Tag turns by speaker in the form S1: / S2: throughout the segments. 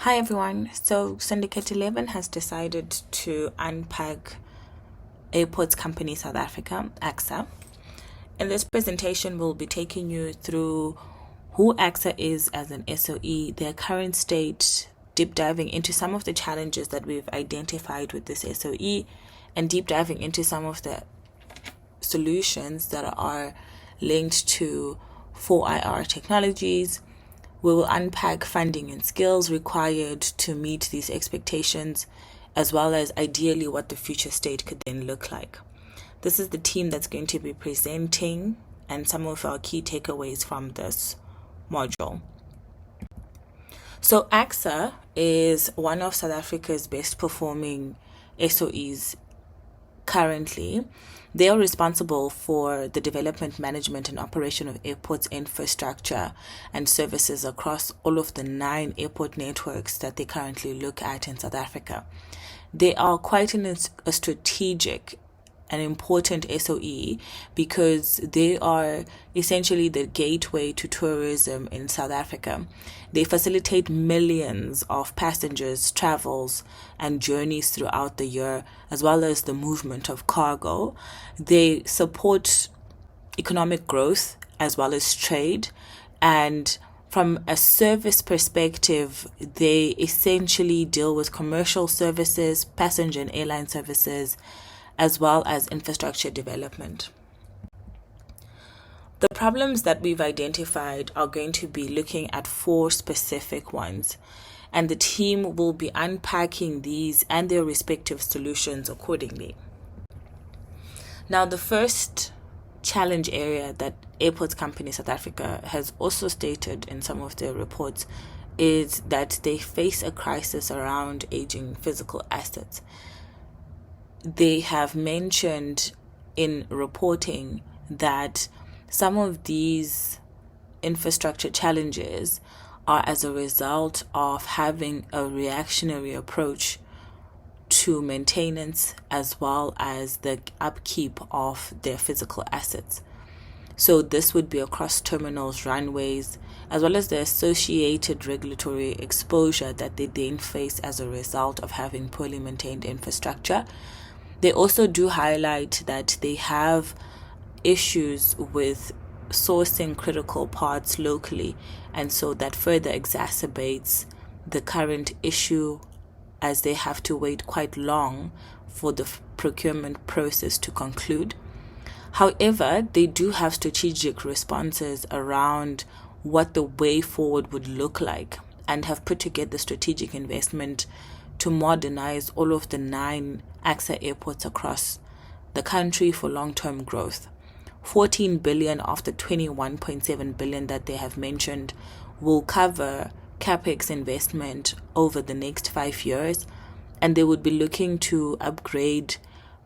S1: Hi everyone. So Syndicate 11 has decided to unpack Airports Company South Africa, AXA. In this presentation, we'll be taking you through who AXA is as an SOE, their current state, deep diving into some of the challenges that we've identified with this SOE, and deep diving into some of the solutions that are linked to 4IR technologies. We will unpack funding and skills required to meet these expectations, as well as ideally what the future state could then look like. This is the team that's going to be presenting and some of our key takeaways from this module. So AXA is one of South Africa's best performing SOEs currently. They are responsible for the development, management, and operation of airports infrastructure and services across all of the 9 airport networks that they currently look at in South Africa. They are quite a strategic an important SOE because they are essentially the gateway to tourism in South Africa. They facilitate millions of passengers' travels and journeys throughout the year, as well as the movement of cargo. They support economic growth as well as trade, and from a service perspective, they essentially deal with commercial services, passenger and airline services, as well as infrastructure development. The problems that we've identified are going to be looking at 4 specific ones, and the team will be unpacking these and their respective solutions accordingly. Now, the first challenge area that Airports Company South Africa has also stated in some of their reports is that they face a crisis around aging physical assets. They have mentioned in reporting that some of these infrastructure challenges are as a result of having a reactionary approach to maintenance as well as the upkeep of their physical assets. So this would be across terminals, runways, as well as the associated regulatory exposure that they then face as a result of having poorly maintained infrastructure. They also do highlight that they have issues with sourcing critical parts locally, and so that further exacerbates the current issue as they have to wait quite long for the procurement process to conclude. However, they do have strategic responses around what the way forward would look like and have put together strategic investment to modernize all of the 9 AXA airports across the country for long-term growth. 14 billion of the 21.7 billion that they have mentioned will cover capex investment over the next 5 years, and they would be looking to upgrade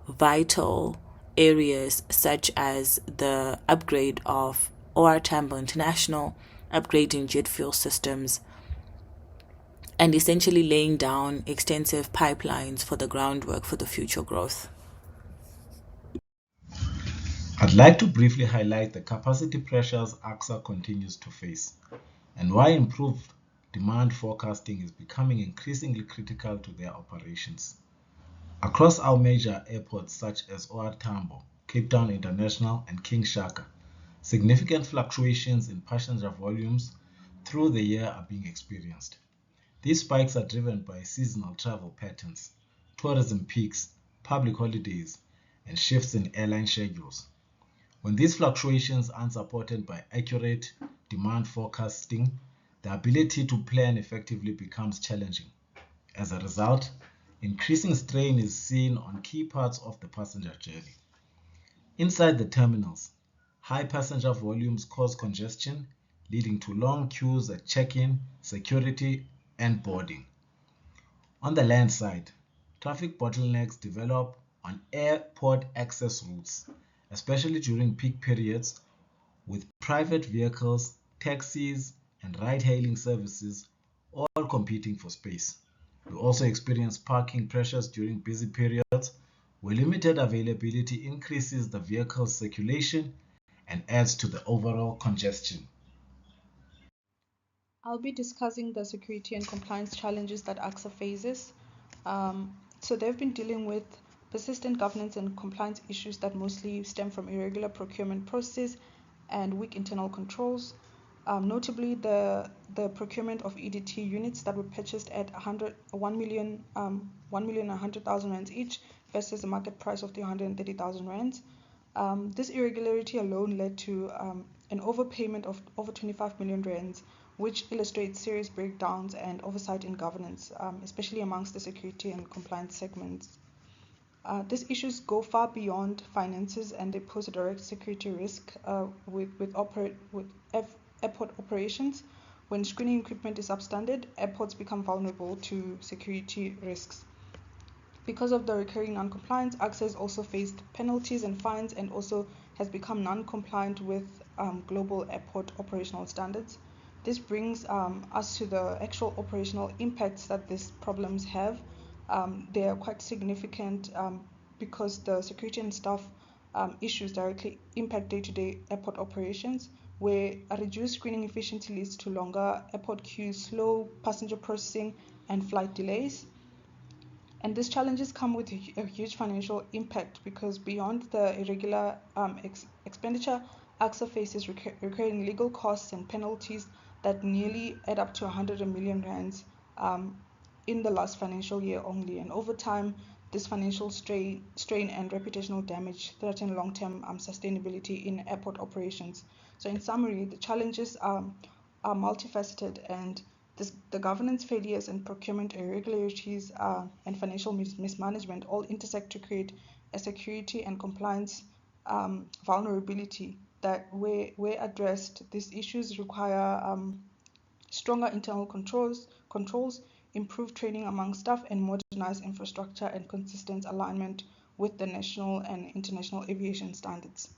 S1: vital areas such as the upgrade of OR Tambo International, upgrading jet fuel systems, and essentially laying down extensive pipelines for the groundwork for the future growth.
S2: I'd like to briefly highlight the capacity pressures AXA continues to face and why improved demand forecasting is becoming increasingly critical to their operations. Across our major airports such as OR Tambo, Cape Town International, and King Shaka, significant fluctuations in passenger volumes through the year are being experienced. These spikes are driven by seasonal travel patterns, tourism peaks, public holidays, and shifts in airline schedules. When these fluctuations aren't supported by accurate demand forecasting, the ability to plan effectively becomes challenging. As a result, increasing strain is seen on key parts of the passenger journey. Inside the terminals, high passenger volumes cause congestion, leading to long queues at check-in, security, and boarding. On the land side, traffic bottlenecks develop on airport access routes, especially during peak periods, with private vehicles, taxis, and ride-hailing services all competing for space. We also experience parking pressures during busy periods, where limited availability increases the vehicle's circulation and adds to the overall congestion.
S3: I'll be discussing the security and compliance challenges that AXA faces. So they've been dealing with persistent governance and compliance issues that mostly stem from irregular procurement processes and weak internal controls. Notably, the procurement of EDT units that were purchased at 1,100,000 rands each versus the market price of 330,000 rands. This irregularity alone led to an overpayment of over 25 million rands, which illustrates serious breakdowns and oversight in governance, especially amongst the security and compliance segments. These issues go far beyond finances, and they pose a direct security risk with airport operations. When screening equipment is substandard, airports become vulnerable to security risks. Because of the recurring non-compliance, AXA has also faced penalties and fines and also has become non-compliant with global airport operational standards. This brings us to the actual operational impacts that these problems have. They are quite significant because the security and staff issues directly impact day-to-day airport operations, where a reduced screening efficiency leads to longer airport queues, slow passenger processing, and flight delays. And these challenges come with a huge financial impact because beyond the irregular expenditure, AXA faces recurring legal costs and penalties that nearly add up to 100 million rands in the last financial year only. And over time, this financial strain and reputational damage threaten long-term sustainability in airport operations. So in summary, the challenges are multifaceted, and the governance failures and procurement irregularities and financial mismanagement all intersect to create a security and compliance vulnerability that, where addressed, these issues require stronger internal controls, improved training among staff, and modernized infrastructure and consistent alignment with the national and international aviation standards.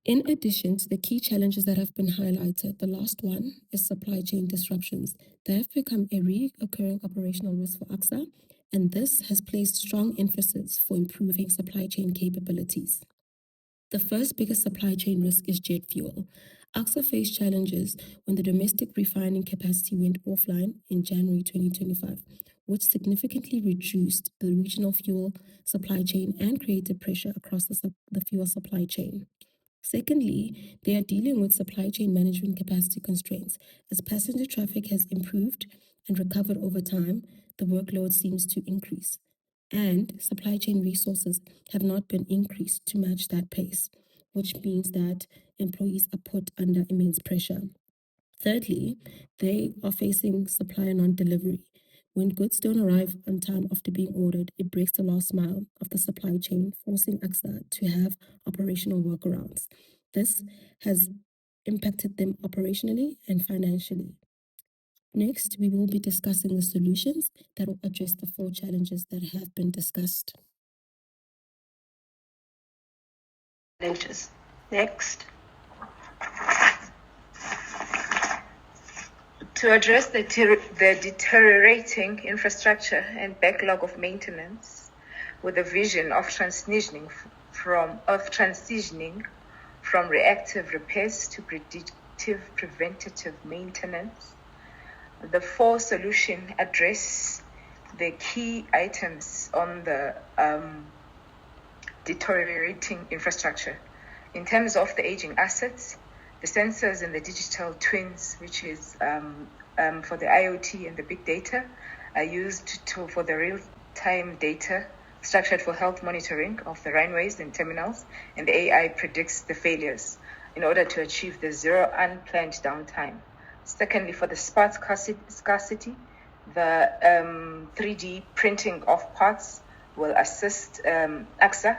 S4: In addition to the key challenges that have been highlighted, the last one is supply chain disruptions. They have become a recurring operational risk for AXA, and this has placed strong emphasis for improving supply chain capabilities. The first biggest supply chain risk is jet fuel. AXA faced challenges when the domestic refining capacity went offline in January 2025, which significantly reduced the regional fuel supply chain and created pressure across the fuel supply chain. Secondly, they are dealing with supply chain management capacity constraints. As passenger traffic has improved and recovered over time, the workload seems to increase, and supply chain resources have not been increased to match that pace, which means that employees are put under immense pressure. Thirdly, they are facing supplier non-delivery. When goods don't arrive on time after being ordered, it breaks the last mile of the supply chain, forcing AXA to have operational workarounds. This has impacted them operationally and financially. Next, we will be discussing the solutions that will address the 4 challenges that have been discussed.
S5: Next. To address the deteriorating infrastructure and backlog of maintenance, with a vision of transitioning from reactive repairs to predictive preventative maintenance, the 4 solutions address the key items on the deteriorating infrastructure. In terms of the aging assets, the sensors and the digital twins, which is for the IoT and the big data, are used for the real-time data structured for health monitoring of the runways and terminals, and the AI predicts the failures in order to achieve the zero unplanned downtime. Secondly, for the parts scarcity, the 3D printing of parts will assist AXA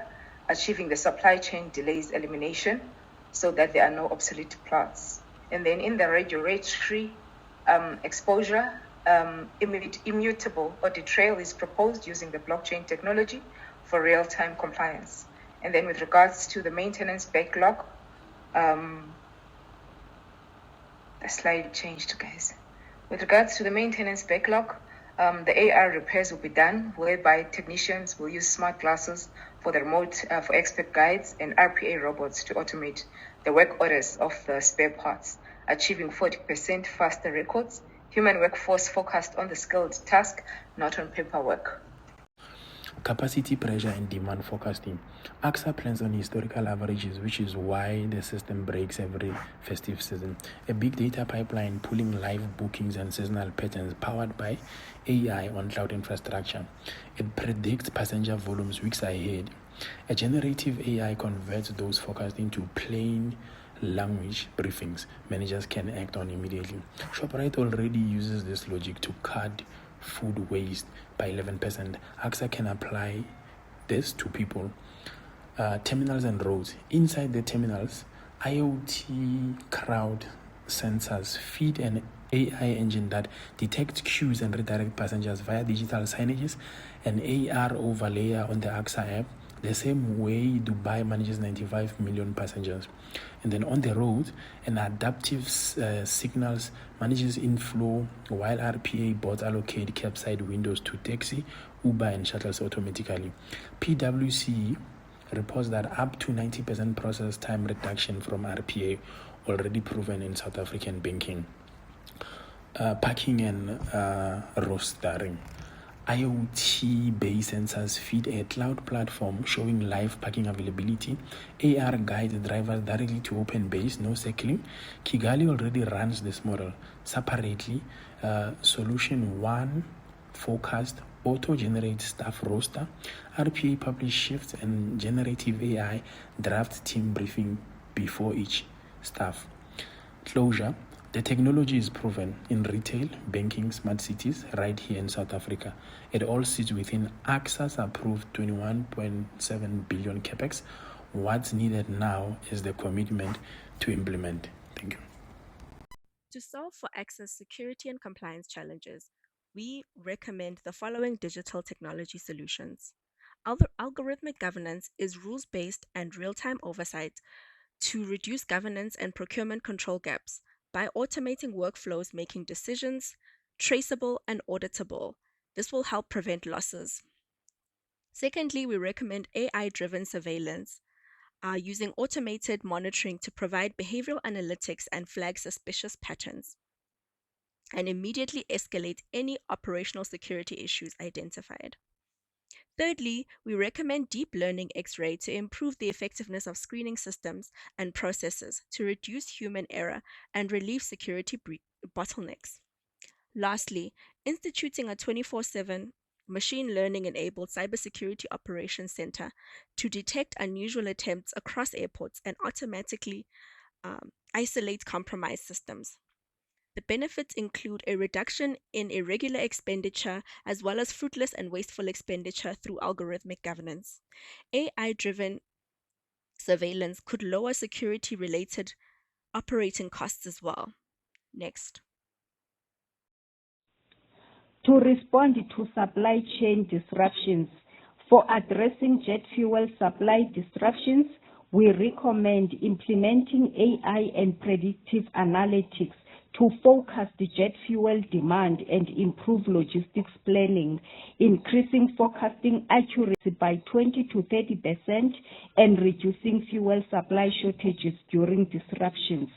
S5: achieving the supply chain delays elimination so that there are no obsolete parts. And then in the regulatory exposure, immutable audit trail is proposed using the blockchain technology for real-time compliance. And then with regards to the maintenance backlog, the slide changed, guys. With regards to the maintenance backlog, the AR repairs will be done, whereby technicians will use smart glasses for the remote, for expert guides and RPA robots to automate the work orders of the spare parts. achieving 40% faster records. Human workforce focused on the skilled task, not on paperwork.
S6: Capacity pressure and demand forecasting. AXA plans on historical averages, which is why the system breaks every festive season. A big data pipeline pulling live bookings and seasonal patterns powered by AI on cloud infrastructure. It predicts passenger volumes weeks ahead. A generative AI converts those forecasts into plain language briefings managers can act on immediately. Shoprite already uses this logic to cut food waste by 11%. AXA can apply this to people, terminals and roads. Inside the terminals, IoT crowd sensors feed an AI engine that detects queues and redirect passengers via digital signages, an AR overlay on the AXA app, the same way Dubai manages 95 million passengers. And then on the road, an adaptive signals manages inflow, while RPA bots allocate curbside windows to taxi, Uber, and shuttles automatically. PwC reports that up to 90% process time reduction from RPA already proven in South African banking. Packing and rostering. IoT-based sensors feed a cloud platform showing live parking availability. AR guides drivers directly to open bays, no circling. Kigali already runs this model separately. Solution 1 forecast auto-generate staff roster. RPA publish shifts and generative AI draft team briefing before each staff. Closure. The technology is proven in retail, banking, smart cities, right here in South Africa. It all sits within AXA's approved 21.7 billion capex. What's needed now is the commitment to implement. Thank you.
S7: To solve for AXA's security and compliance challenges, we recommend the following digital technology solutions. Algorithmic governance is rules-based and real-time oversight to reduce governance and procurement control gaps by automating workflows, making decisions traceable and auditable. This will help prevent losses. Secondly, we recommend AI-driven surveillance, using automated monitoring to provide behavioral analytics and flag suspicious patterns, and immediately escalate any operational security issues identified. Thirdly, we recommend deep learning X-ray to improve the effectiveness of screening systems and processes to reduce human error and relieve security bottlenecks. Lastly, instituting a 24/7 machine learning-enabled cybersecurity operations center to detect unusual attempts across airports and automatically isolate compromised systems. The benefits include a reduction in irregular expenditure as well as fruitless and wasteful expenditure through algorithmic governance. AI-driven surveillance could lower security-related operating costs as well. Next.
S8: To respond to supply chain disruptions. For addressing jet fuel supply disruptions, we recommend implementing AI and predictive analytics to forecast the jet fuel demand and improve logistics planning, increasing forecasting accuracy by 20 to 30% and reducing fuel supply shortages during disruptions.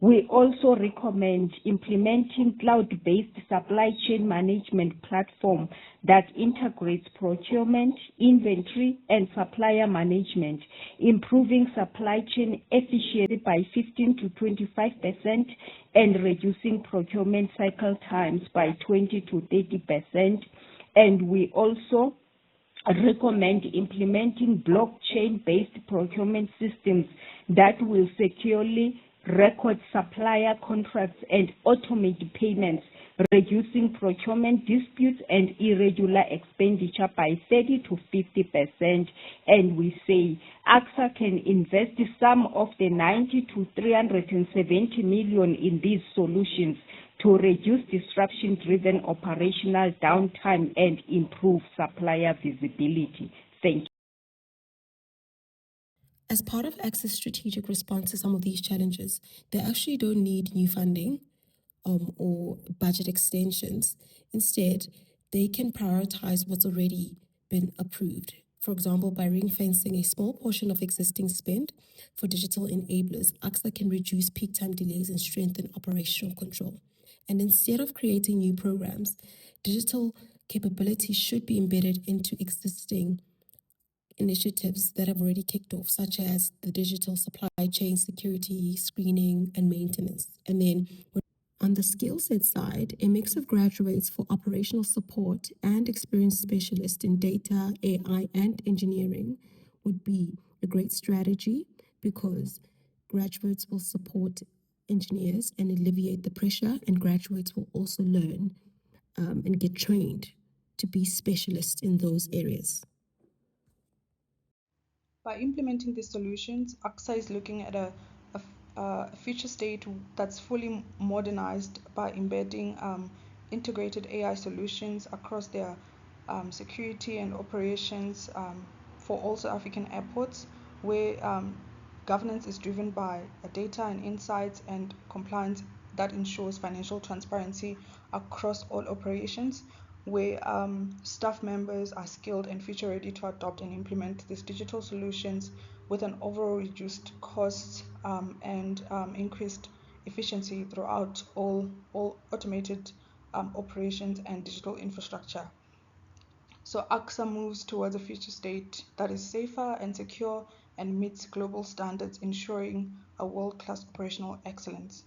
S8: We also recommend implementing cloud-based supply chain management platform that integrates procurement, inventory, and supplier management, improving supply chain efficiency by 15 to 25% and reducing procurement cycle times by 20 to 30%. And we also recommend implementing blockchain-based procurement systems that will securely record supplier contracts and automate payments, reducing procurement disputes and irregular expenditure by 30 to 50%. And we say AXA can invest some of the 90 to 370 million in these solutions to reduce disruption-driven operational downtime and improve supplier visibility. Thank you.
S4: As part of AXA's strategic response to some of these challenges, they actually don't need new funding or budget extensions. Instead, they can prioritize what's already been approved. For example, by ring-fencing a small portion of existing spend for digital enablers, AXA can reduce peak time delays and strengthen operational control. And instead of creating new programs, digital capabilities should be embedded into existing initiatives that have already kicked off, such as the digital supply chain security, screening, and maintenance. And then on the skill set side, a mix of graduates for operational support and experienced specialists in data, AI, and engineering would be a great strategy, because graduates will support engineers and alleviate the pressure, and graduates will also learn and get trained to be specialists in those areas.
S3: By implementing these solutions, AXA is looking at a future state that's fully modernized by embedding integrated AI solutions across their security and operations for all South African airports, where governance is driven by data and insights and compliance that ensures financial transparency across all operations, where staff members are skilled and future ready to adopt and implement these digital solutions with an overall reduced cost and increased efficiency throughout all automated operations and digital infrastructure. So AXA moves towards a future state that is safer and secure and meets global standards, ensuring a world-class operational excellence.